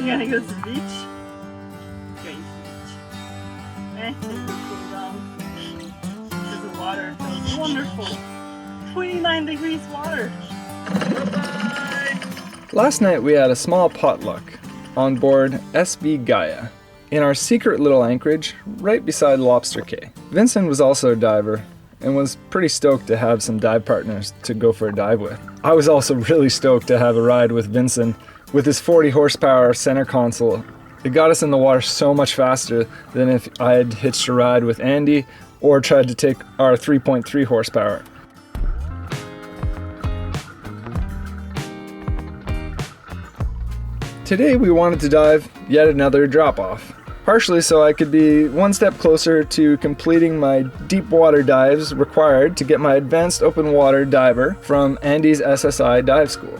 we're gonna go to the beach. Going to the beach. And cool down. Because the water feels wonderful. 29 degrees water. Bye-bye. Last night we had a small potluck on board SV Gaia in our secret little anchorage right beside Lobster Cay. Vincent was also a diver and was pretty stoked to have some dive partners to go for a dive with. I was also really stoked to have a ride with Vincent with his 40 horsepower center console. It got us in the water so much faster than if I had hitched a ride with Andy or tried to take our 3.3 horsepower. Today we wanted to dive yet another drop-off, partially so I could be one step closer to completing my deep water dives required to get my advanced open water diver from Andy's SSI dive school.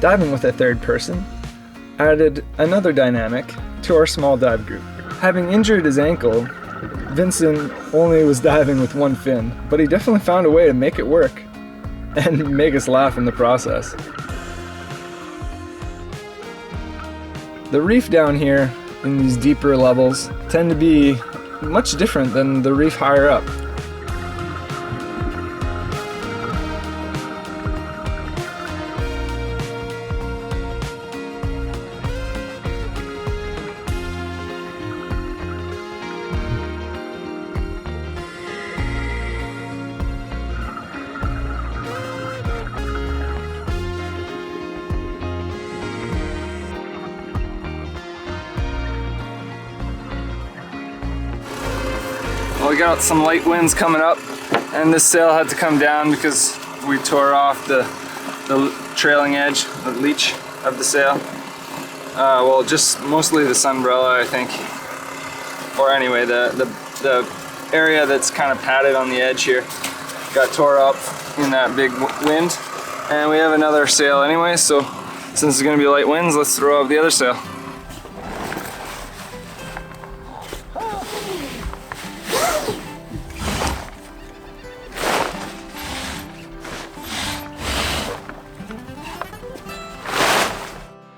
Diving with a third person added another dynamic to our small dive group. Having injured his ankle, Vincent only was diving with one fin, but he definitely found a way to make it work and make us laugh in the process. The reef down here in these deeper levels tend to be much different than the reef higher up. Well, we got some light winds coming up, and this sail had to come down because we tore off the trailing edge, the leech of the sail. Well, just mostly the sunbrella, I think. Or anyway, the area that's kind of padded on the edge here got tore up in that big wind. And we have another sail anyway, so since it's gonna be light winds, let's throw out the other sail.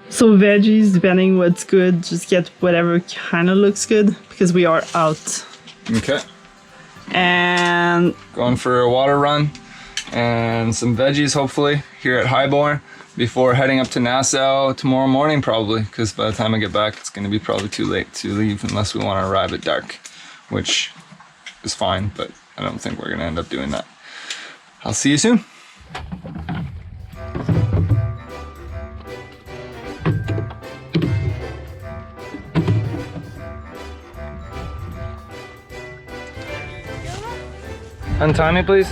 So veggies, depending what's good, just get whatever kind of looks good because we are out. Okay. And going for a water run and some veggies hopefully here at Highborn before heading up to Nassau tomorrow morning probably, because by the time I get back it's going to be probably too late to leave unless we want to arrive at dark, which is fine, but I don't think we're going to end up doing that. I'll see you soon. Untie me, please.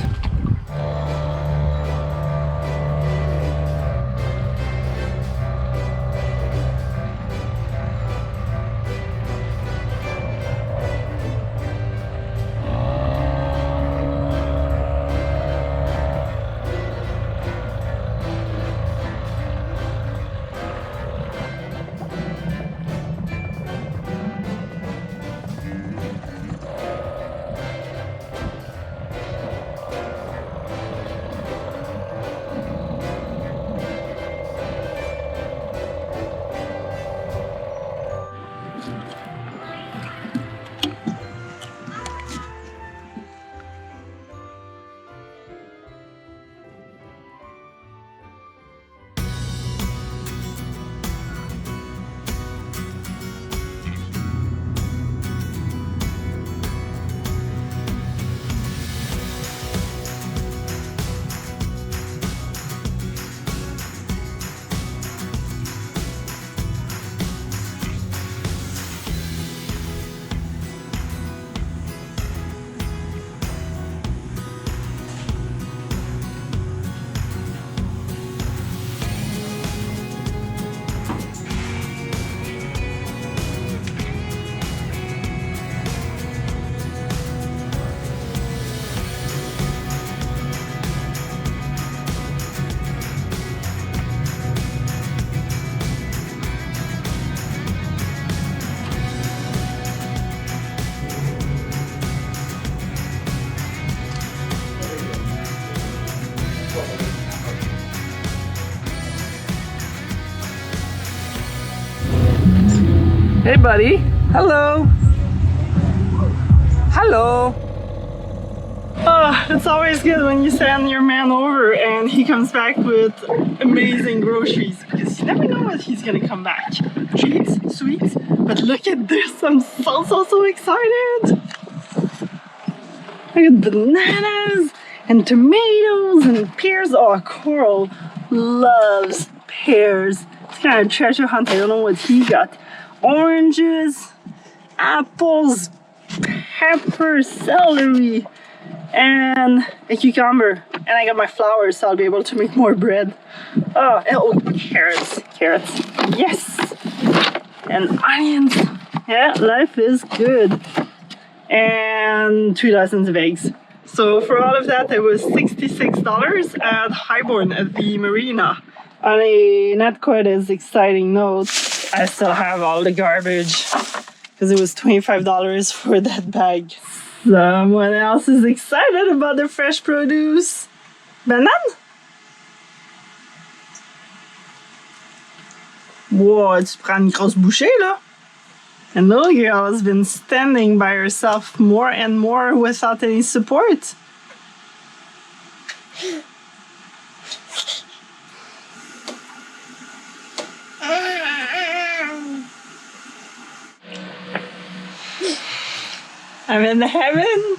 Hey, buddy. Hello. Hello. Oh, it's always good when you send your man over and he comes back with amazing groceries because you never know what he's gonna come back. Treats, sweets, but look at this, I'm so excited! Look at bananas and tomatoes and pears. Oh, Coral loves pears. It's kind of treasure hunt. I don't know what he got. Oranges, apples, pepper, celery, and a cucumber. And I got my flowers, so I'll be able to make more bread. Oh, carrots, yes! And onions. Yeah, life is good. And 2 dozens of eggs. So for all of that, it was $66 at Highborn at the marina. On a not quite as exciting note, I still have all the garbage because it was $25 for that bag. Someone else is excited about the fresh produce. Banane? Wow, tu prends une grosse bouchée là. And little girl has been standing by herself more and more without any support. I'm in heaven.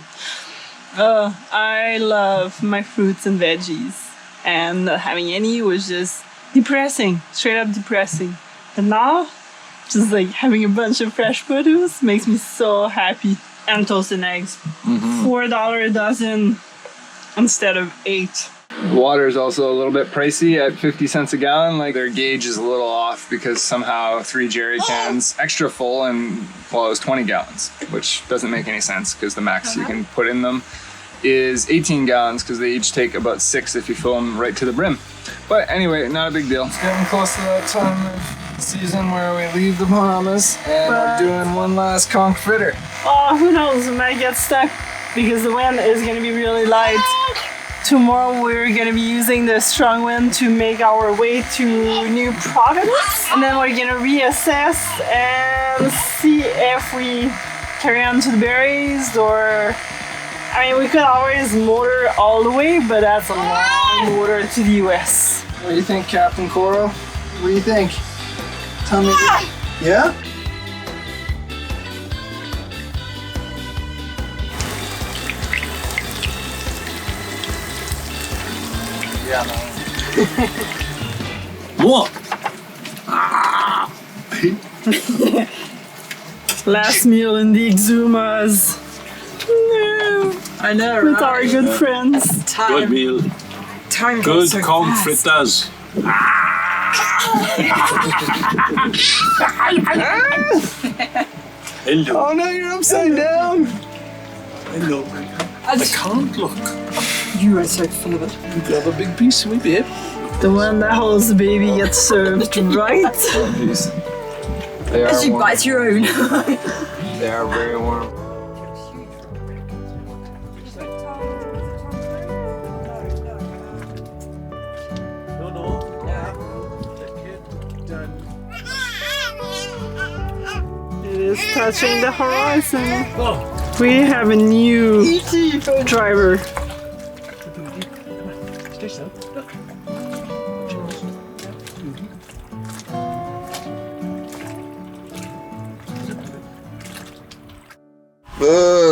Oh, I love my fruits and veggies. And not having any was just depressing, straight up depressing. But now, just like having a bunch of fresh produce makes me so happy. And toasted eggs. $4 a dozen instead of 8. Water is also a little bit pricey at 50 cents a gallon. Like their gauge is a little off because somehow 3 jerry cans extra full and well, it was 20 gallons, which doesn't make any sense because the max you can put in them is 18 gallons because they each take about 6 if you fill them right to the brim. But anyway, not a big deal. It's getting close to that time of season where we leave the Bahamas and we're doing one last conch fritter. Oh, who knows, we might get stuck because the wind is going to be really light. Tomorrow we're going to be using the strong wind to make our way to New Providence. And then we're going to reassess and see if we carry on to the berries or... I mean, we could always motor all the way, but that's a long motor to the US. What do you think, Captain Coral? What do you think? Tell me. Yeah? Yeah, no. What? Last meal in the Exumas. No. I know, With right? our good friends. Good meal. Time Good goes so conch fast. fritters. Hello. Oh no, you're upside down! Hello. I can't look. You are so full of it. You grab a big piece of me, babe. The one that holds the baby gets served, right? Jeez. They As are you warm. bite your own. They are very warm. It is touching the horizon. We have a new driver.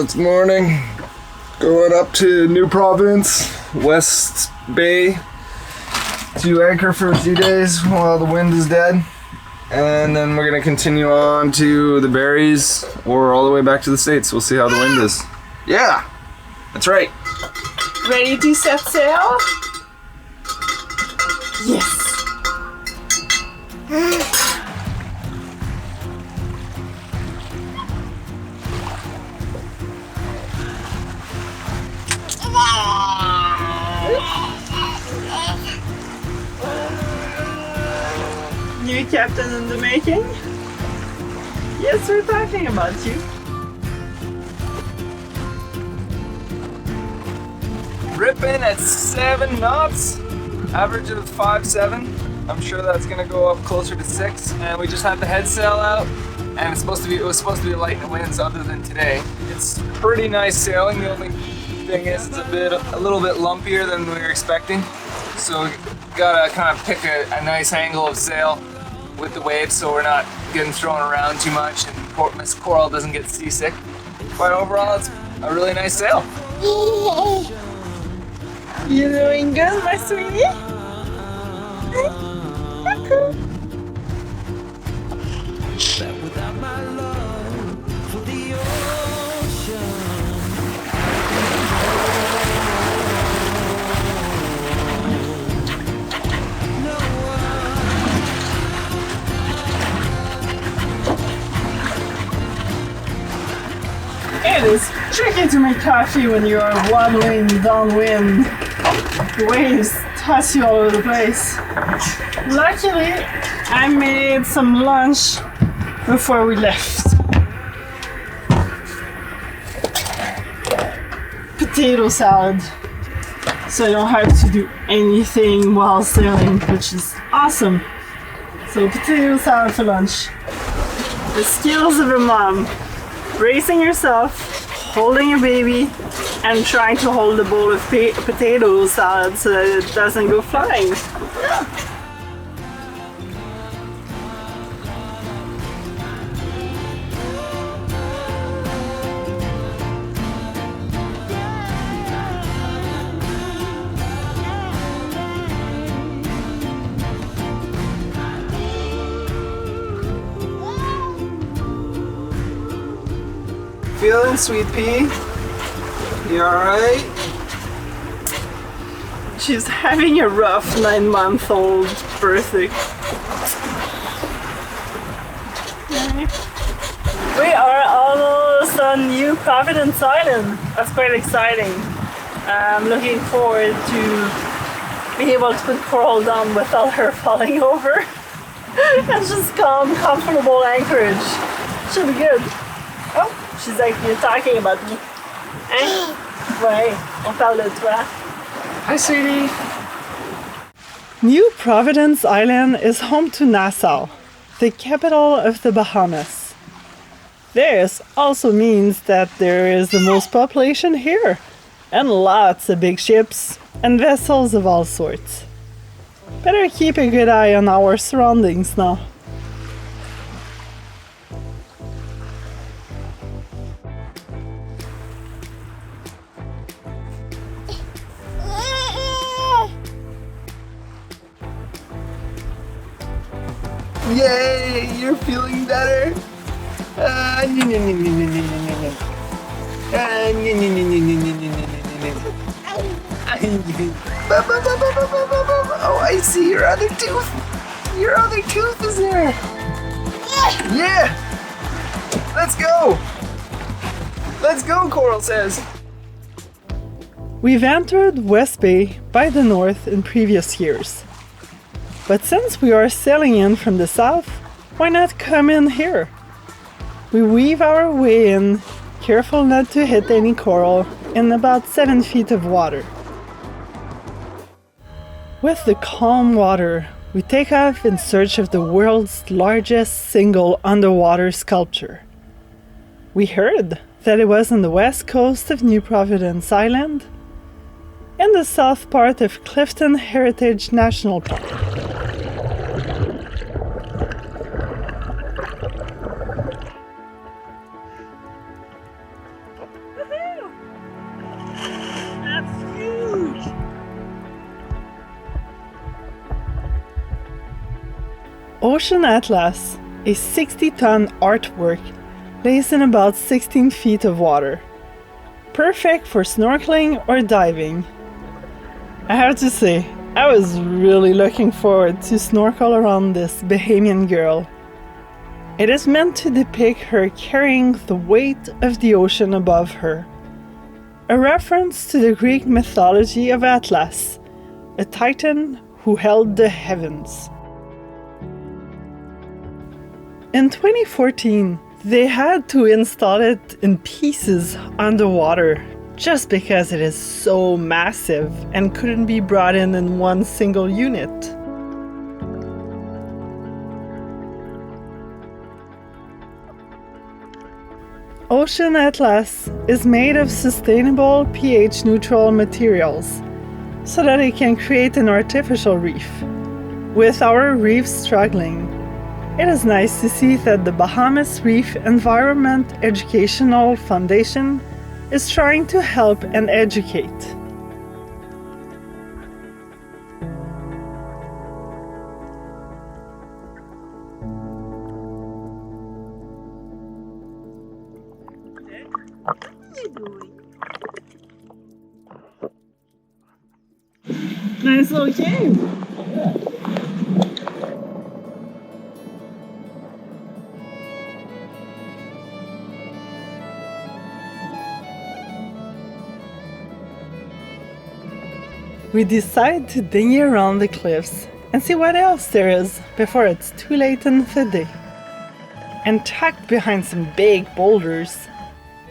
It's morning. Going up to New Providence, West Bay, to anchor for a few days while the wind is dead. And then we're gonna continue on to the berries or all the way back to the States. We'll see how the wind is. Yeah, that's right. Ready to set sail? Yes. New captain in the making? Yes, we're talking about you. Ripping at 7 knots, average of 5.7. I'm sure that's gonna go up closer to 6, and we just had the head sail out, and it was supposed to be light winds other than today. It's pretty nice sailing. The only thing is it's a little bit lumpier than we were expecting, so we gotta kind of pick a nice angle of sail with the waves so we're not getting thrown around too much and Miss Coral doesn't get seasick. But overall, it's a really nice sail. You doing good, my sweetie? It is tricky to make coffee when you are waddling downwind. The waves toss you all over the place. Luckily, I made some lunch before we left. Potato salad. So I don't have to do anything while sailing, which is awesome. So potato salad for lunch. The skills of a mom. Bracing yourself, holding a baby, and trying to hold a bowl of potato salad so that it doesn't go flying. Feeling, sweet pea? You alright? She's having a rough 9-month-old birthday. We are almost on New Providence Island. That's quite exciting. I'm looking forward to being able to put Coral down without her falling over. And just calm, comfortable anchorage. Should be good. Oh, she's actually talking about me. Hein? Ouais, on parle de toi. Hi, sweetie. New Providence Island is home to Nassau, the capital of the Bahamas. This also means that there is the most population here, and lots of big ships and vessels of all sorts. Better keep a good eye on our surroundings now. Yay, you're feeling better. Oh, I see your other tooth. Your other tooth is there. Yeah. Let's go. Let's go, Coral says. We've entered West Bay by the north in previous years. But since we are sailing in from the south, why not come in here? We weave our way in, careful not to hit any coral, in about 7 feet of water. With the calm water, we take off in search of the world's largest single underwater sculpture. We heard that it was on the west coast of New Providence Island, in the south part of Clifton Heritage National Park. That's huge! Ocean Atlas, a 60-ton artwork, lays in about 16 feet of water. Perfect for snorkeling or diving. I have to say, I was really looking forward to snorkel around this Bahamian girl. It is meant to depict her carrying the weight of the ocean above her. A reference to the Greek mythology of Atlas, a titan who held the heavens. In 2014, they had to install it in pieces underwater just because it is so massive and couldn't be brought in one single unit. Ocean Atlas is made of sustainable pH-neutral materials so that it can create an artificial reef. With our reefs struggling, it is nice to see that the Bahamas Reef Environment Educational Foundation is trying to help and educate. What are you doing? Nice little cave. We decide to ding around the cliffs and see what else there is before it's too late in the day. And tucked behind some big boulders,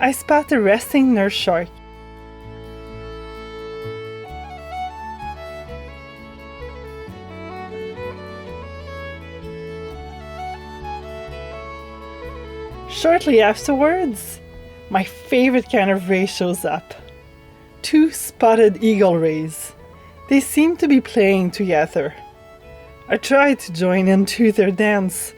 I spot a resting nurse shark. Shortly afterwards, my favorite kind of ray shows up. 2 spotted eagle rays. They seem to be playing together. I try to join into their dance,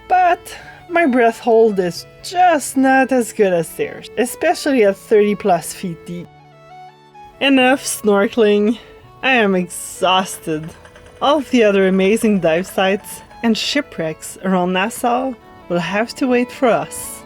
but my breath hold is just not as good as theirs, especially at 30+ feet deep. Enough snorkeling. I am exhausted. All of the other amazing dive sites and shipwrecks around Nassau will have to wait for us.